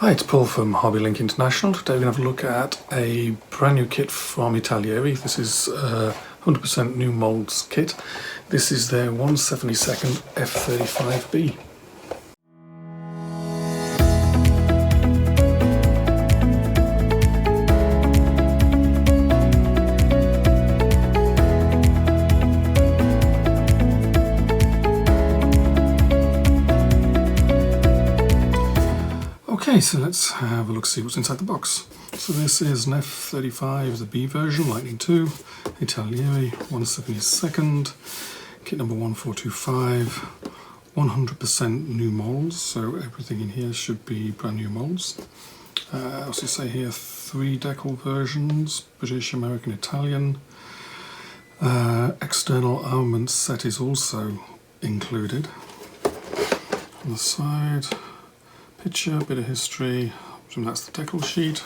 Hi, it's Paul from HobbyLink International. Today we're going to have a look at a brand new kit from Italeri. This is 100% new molds kit. This is their 1/72 F-35B. Okay, so let's have a look, see what's inside the box. So this is an F-35, the B version, Lightning II, Italeri, 1/72, kit number 1425, 100% new molds, so everything in here should be brand new molds. Also say here 3 decal versions, British, American, Italian. External armament set is also included. On the side, picture, bit of history, so that's the decal sheet.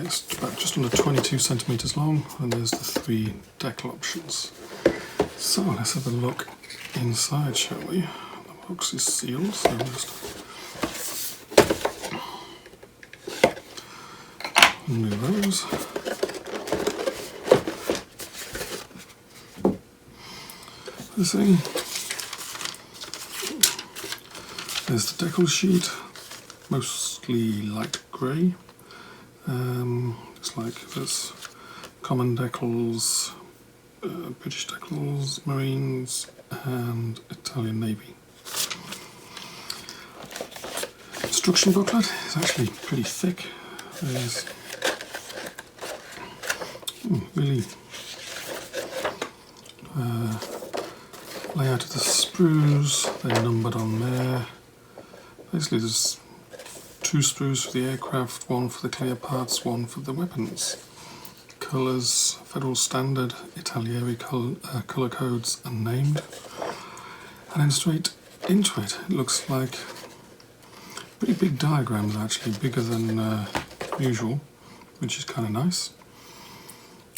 It's about just under 22 centimeters long, and there's the 3 decal options. So let's have a look inside, shall we? The box is sealed, so just remove those. This thing. There's the decal sheet, mostly light grey. Looks like there's common decals, British decals, Marines, and Italian Navy. Instruction booklet is actually pretty thick. There's really layout of the sprues, they're numbered on there. Basically there's 2 sprues for the aircraft, 1 for the clear parts, 1 for the weapons. Colours, Federal Standard, Italeri colour codes unnamed. And then straight into it, it looks like pretty big diagrams actually, bigger than usual, which is kind of nice.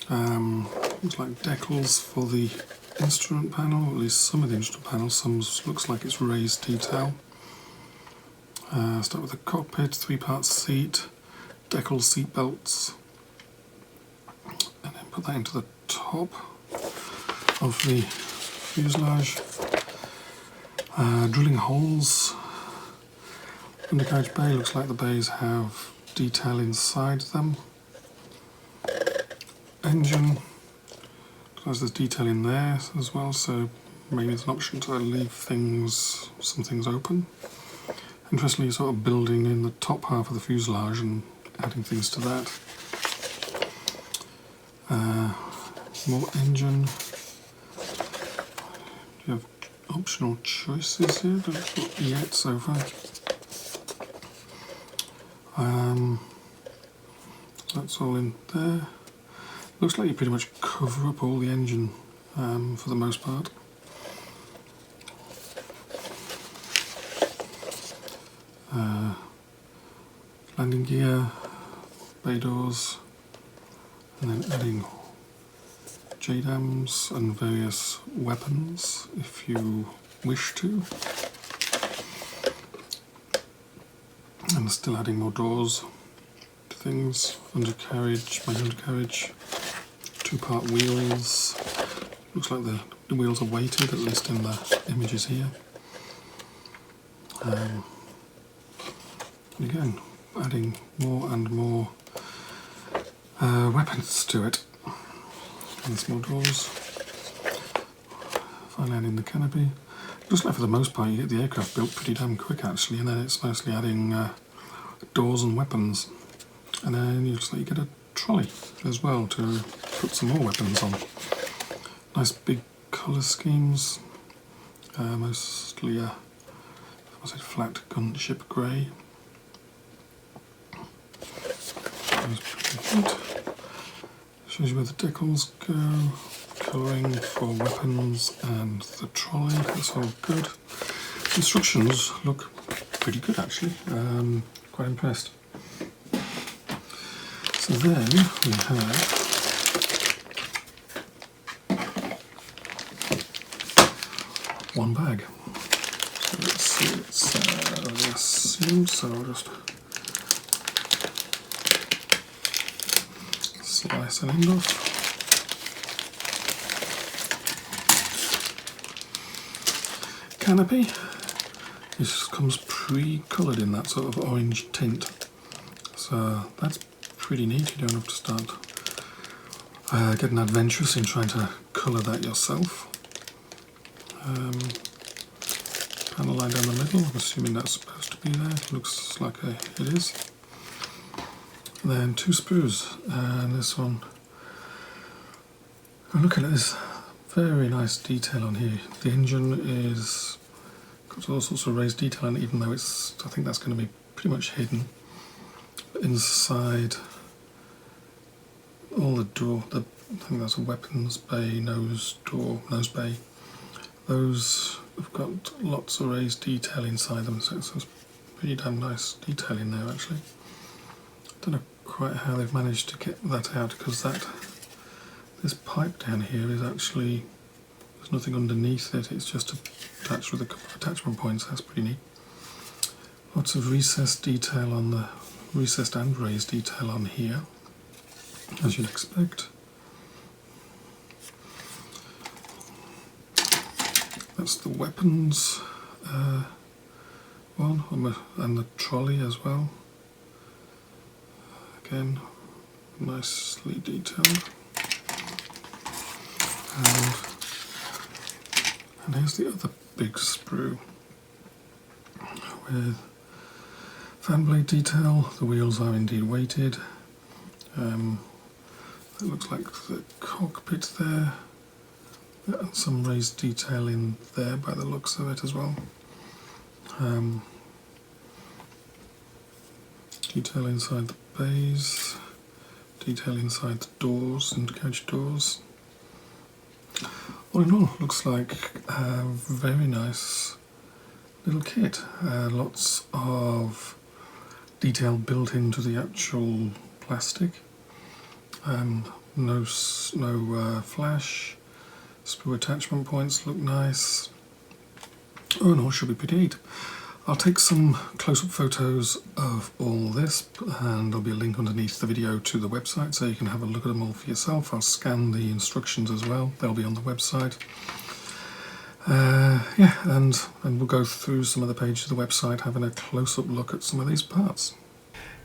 Looks like decals for the instrument panel, at least some of the instrument panel, some looks like it's raised detail. Start with the cockpit, 3-part seat, decal seat belts, and then put that into the top of the fuselage. Drilling holes. Undercarriage bay, looks like the bays have detail inside them. Engine, there's detail in there as well, so maybe there's an option to leave some things open. Interestingly, sort of building in the top half of the fuselage and adding things to that. More engine. You have optional choices here, but not yet so far. That's all in there. Looks like you pretty much cover up all the engine for the most part. Landing gear, bay doors, and then adding JDAMs and various weapons if you wish to. And still adding more doors to things. Undercarriage, main undercarriage, 2-part wheels. Looks like the wheels are weighted, at least in the images here. And again, adding more and more weapons to it. And some more doors. Finally adding the canopy. Looks like for the most part you get the aircraft built pretty damn quick actually, and then it's mostly adding doors and weapons. And then you looks like you get a trolley as well to put some more weapons on. Nice big colour schemes. Mostly what's it, flat gunship grey. Shows you where the decals go, colouring for weapons and the trolley, that's all good. Instructions look pretty good actually, quite impressed. So then we have one bag. So let's see, it's yes, them, so I'll just slice an end off. Canopy. This comes pre-coloured in that sort of orange tint, so that's pretty neat. You don't have to start getting adventurous in trying to colour that yourself. Panel line down the middle, I'm assuming that's supposed to be there. It looks like it is. And then 2 sprues, and this one. I'm looking at this very nice detail on here. The engine is got all sorts of raised detail on it, even though it's, I think that's going to be pretty much hidden. But inside, all the door, I think that's a weapons bay, nose bay. Those have got lots of raised detail inside them, so it's pretty damn nice detail in there actually. Don't know quite how they've managed to get that out, because this pipe down here is actually, there's nothing underneath it, it's just attached with a couple of attachment points. That's pretty neat. Lots of recessed detail on the, recessed and raised detail on here, as you'd expect. That's the weapons one, and the trolley as well. Again, nicely detailed. And here's the other big sprue with fan blade detail. The wheels are indeed weighted. It looks like the cockpit there, and some raised detail in there by the looks of it as well. Detail inside the bays, detail inside the doors, undercarriage doors. All in all, looks like a very nice little kit. Lots of detail built into the actual plastic. No flash. Sprue attachment points look nice. All in all, should be pretty neat. I'll take some close-up photos of all this, and there'll be a link underneath the video to the website so you can have a look at them all for yourself. I'll scan the instructions as well, they'll be on the website. Yeah, and we'll go through some of the pages of the website having a close-up look at some of these parts.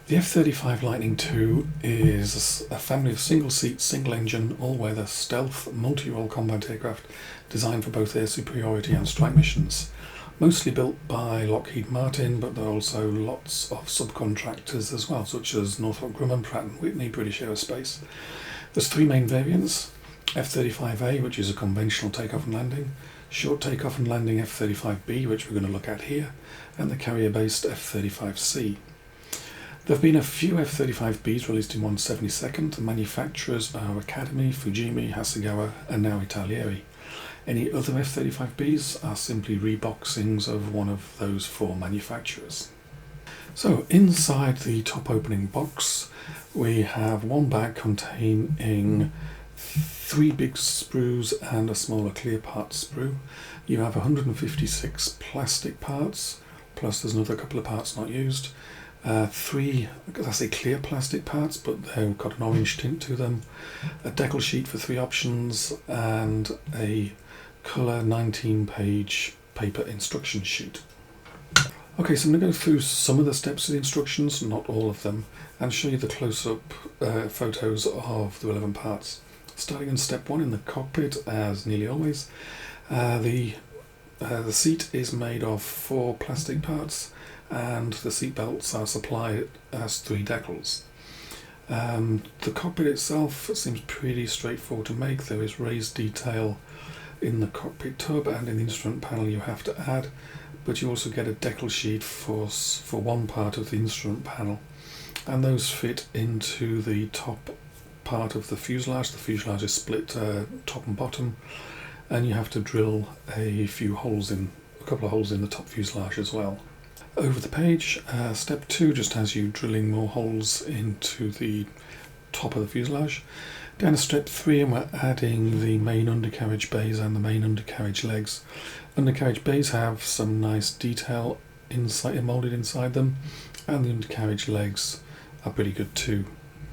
The F-35 Lightning II is a family of single-seat, single-engine, all-weather, stealth, multi-role combat aircraft designed for both air superiority and strike missions. Mostly built by Lockheed Martin, but there are also lots of subcontractors as well, such as Northrop Grumman, Pratt & Whitney, British Aerospace. There's 3 main variants: F-35A, which is a conventional takeoff and landing, short takeoff and landing F-35B, which we're going to look at here, and the carrier-based F-35C. There have been a few F-35Bs released in 1/72nd. The manufacturers are Academy, Fujimi, Hasegawa, and now Italeri. Any other F-35Bs are simply reboxings of one of those 4 manufacturers. So inside the top opening box we have one bag containing 3 big sprues and a smaller clear part sprue. You have 156 plastic parts, plus there's another couple of parts not used. 3, I say clear plastic parts, but they've got an orange tint to them. A decal sheet for 3 options, and a colour 19-page paper instruction sheet. Okay, so I'm going to go through some of the steps of the instructions, not all of them, and show you the close-up photos of the relevant parts. Starting in step 1 in the cockpit, as nearly always, the seat is made of 4 plastic parts, and the seat belts are supplied as 3 decals. The cockpit itself seems pretty straightforward to make. There is raised detail in the cockpit tub, and in the instrument panel you have to add, but you also get a decal sheet for one part of the instrument panel, and those fit into the top part of the fuselage. The fuselage is split top and bottom, and you have to drill a couple of holes in the top fuselage as well. Over the page, step 2 just has you drilling more holes into the top of the fuselage. Down to step 3, and we're adding the main undercarriage bays and the main undercarriage legs. Undercarriage bays have some nice detail moulded inside them, and the undercarriage legs are pretty good too.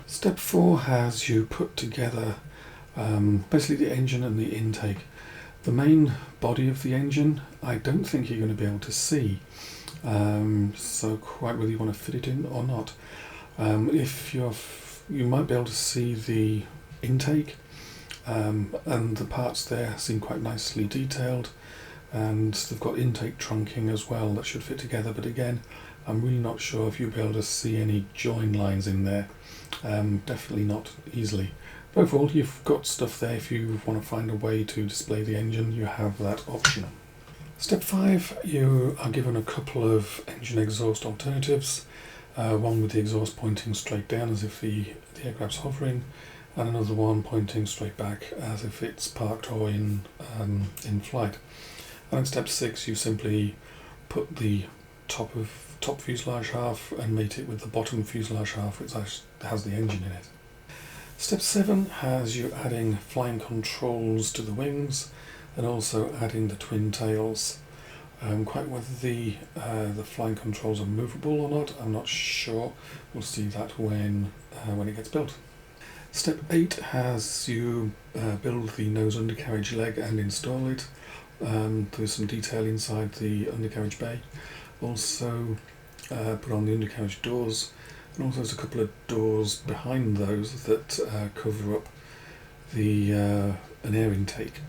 Step 4 has you put together basically the engine and the intake. The main body of the engine I don't think you're going to be able to see, so quite whether you want to fit it in or not. You might be able to see the intake, and the parts there seem quite nicely detailed, and they've got intake trunking as well that should fit together, but again I'm really not sure if you'll be able to see any join lines in there. Definitely not easily. But overall, you've got stuff there. If you want to find a way to display the engine, you have that option. Step 5, you are given a couple of engine exhaust alternatives, one with the exhaust pointing straight down as if the aircraft's hovering, and another one pointing straight back as if it's parked or in flight. And in step 6, you simply put the top fuselage half and mate it with the bottom fuselage half, which has the engine in it. Step 7 has you adding flying controls to the wings and also adding the twin tails. Quite whether the flying controls are movable or not, I'm not sure. We'll see that when it gets built. Step 8 has you build the nose undercarriage leg and install it. There's some detail inside the undercarriage bay. Also put on the undercarriage doors, and also there's a couple of doors behind those that cover up an air intake.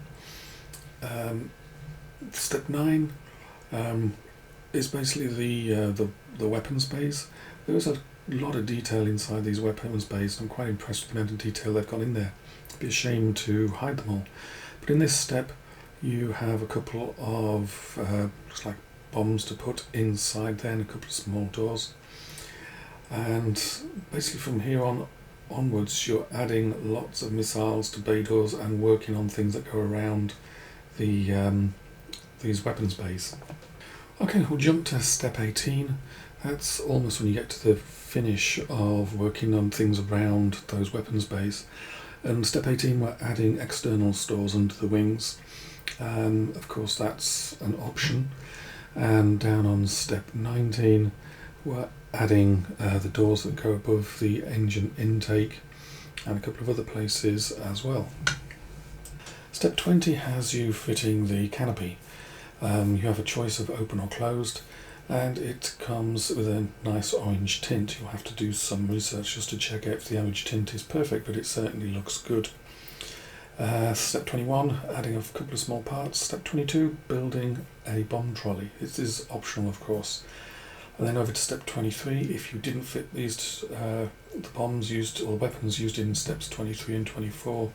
Step 9 is basically the weapons bays. There's a lot of detail inside these weapons bays, and I'm quite impressed with the amount of detail they've got in there. It'd be a shame to hide them all. But in this step you have a couple of looks like bombs to put inside there and a couple of small doors. And basically from here onwards you're adding lots of missiles to bay doors and working on things that go around these weapons bays. Okay, we'll jump to step 18. That's almost when you get to the finish of working on things around those weapons bays. And step 18, we're adding external stores under the wings. Of course that's an option. And down on step 19 we're adding the doors that go above the engine intake and a couple of other places as well. Step 20 has you fitting the canopy. You have a choice of open or closed, and it comes with a nice orange tint. You'll have to do some research just to check out if the orange tint is perfect, but it certainly looks good. Step 21, adding a couple of small parts. Step 22, building a bomb trolley. This is optional, of course. And then over to step 23, if you didn't fit these, the bombs used or weapons used in steps 23 and 24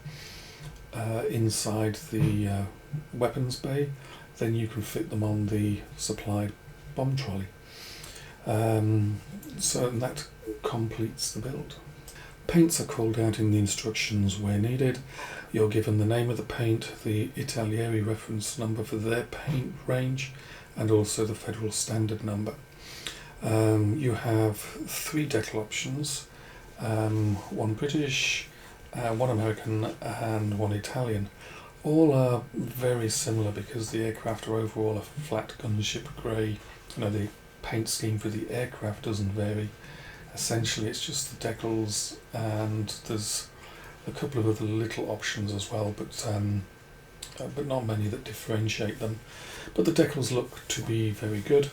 inside the weapons bay, then you can fit them on the supplied bomb trolley. So that completes the build. Paints are called out in the instructions where needed. You're given the name of the paint, the Italeri reference number for their paint range, and also the federal standard number. You have 3 decal options, one British, one American and one Italian. All are very similar because the aircraft are overall a flat gunship grey. The paint scheme for the aircraft doesn't vary. Essentially it's just the decals, and there's a couple of other little options as well, but not many that differentiate them. But the decals look to be very good.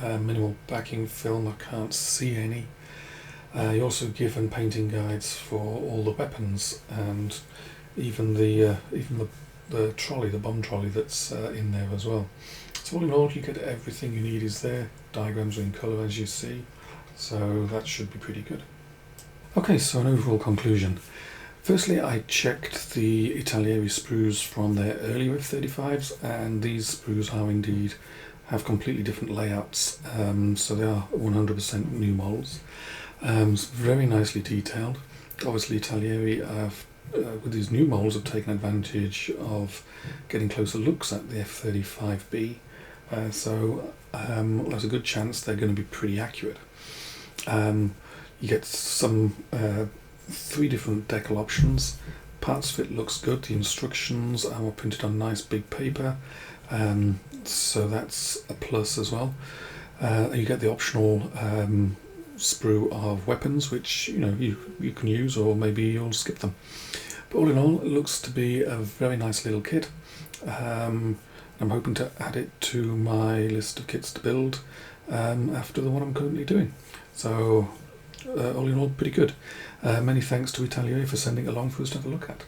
Minimal backing film, I can't see any. You're also given painting guides for all the weapons, and even the trolley, the bomb trolley that's in there as well. So all in all, you get everything you need is there. Diagrams are in colour as you see, so that should be pretty good. Okay, so an overall conclusion. Firstly, I checked the Italeri sprues from their earlier F-35s, and these sprues are indeed have completely different layouts, so they are 100% new models. Very nicely detailed. Obviously Italeri with these new models have taken advantage of getting closer looks at the F-35B, so there's a good chance they're going to be pretty accurate. You get some 3 different decal options. Parts fit looks good. The instructions are printed on nice big paper, so that's a plus as well. You get the optional sprue of weapons, which you can use, or maybe you'll skip them. But all in all, it looks to be a very nice little kit. I'm hoping to add it to my list of kits to build after the one I'm currently doing. So all in all, pretty good. Many thanks to Italeri for sending it along for us to have a look at.